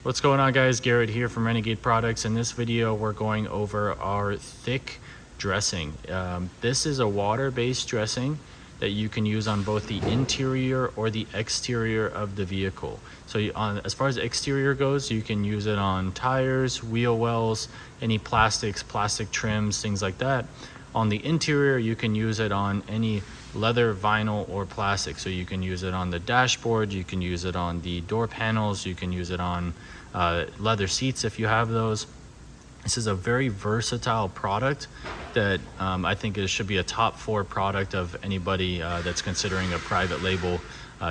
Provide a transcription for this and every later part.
What's going on, guys? Garrett here from Renegade Products. In this video we're going over our thick dressing. This is a water-based dressing that you can use on both the interior or the exterior of the vehicle. So as far as exterior goes, you can use it on tires, wheel wells, any plastics, plastic trims, things like that. On the interior, you can use it on any leather, vinyl, or plastic. So you can use it on the dashboard, you can use it on the door panels, you can use it on leather seats if you have those. This is a very versatile product that I think it should be a top 4 product of anybody that's considering a private label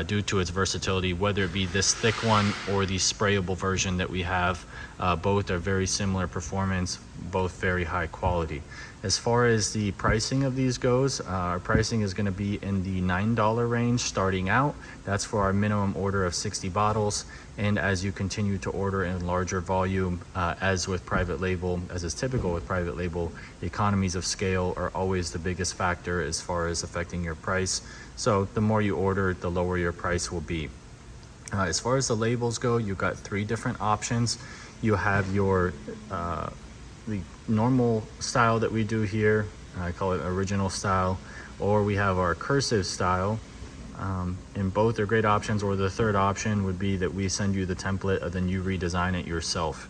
due to its versatility, whether it be this thick one or the sprayable version that we have. Both are very similar performance, both very high quality. As far as the pricing of these goes, our pricing is going to be in the $9 range starting out. That's for our minimum order of 60 bottles. And as you continue to order in larger volume, as with private label, as is typical with private label, economies of scale are always the biggest factor as far as affecting your price. So the more you order, the lower your price will be. As far as the labels go, you've got 3 different options. You have your the normal style that we do here, I call it original style, or we have our cursive style. And both are great options, or the third option would be that we send you the template and then you redesign it yourself.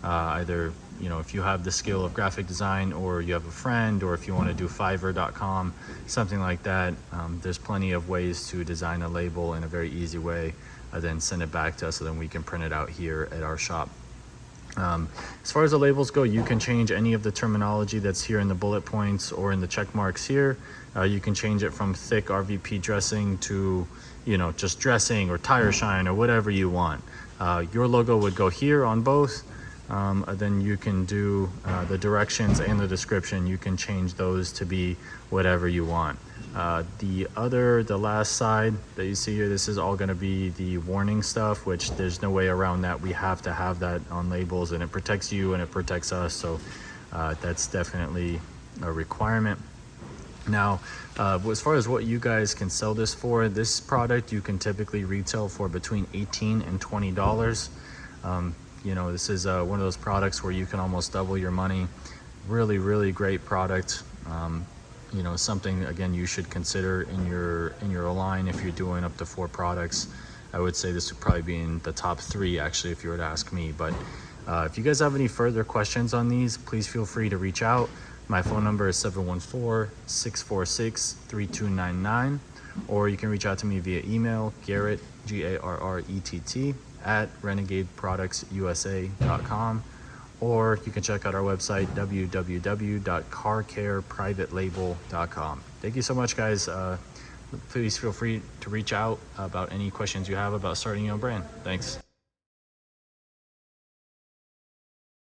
Either, if you have the skill of graphic design, or you have a friend, or if you want to do Fiverr.com, something like that. There's plenty of ways to design a label in a very easy way, then send it back to us so then we can print it out here at our shop. As far as the labels go, you can change any of the terminology that's here in the bullet points or in the check marks here. You can change it from thick RVP dressing to, just dressing or tire shine or whatever you want. Your logo would go here on both. Then you can do the directions and the description. You can change those to be whatever you want. The last side that you see here, this is all going to be the warning stuff, which there's no way around that. We have to have that on labels, and it protects you and it protects us. So that's definitely a requirement. Now, as far as what you guys can sell this for, this product you can typically retail for between $18 and $20. This is one of those products where you can almost double your money. Really, really great product. Something, again, you should consider in your line if you're doing up to 4 products. I would say this would probably be in the top 3, actually, if you were to ask me. But if you guys have any further questions on these, please feel free to reach out. My phone number is 714-646-3299, or you can reach out to me via email, Garrett, Garrett, at renegadeproductsusa.com, or you can check out our website, www.carcareprivatelabel.com. Thank you so much, guys. Please feel free to reach out about any questions you have about starting your own brand. Thanks.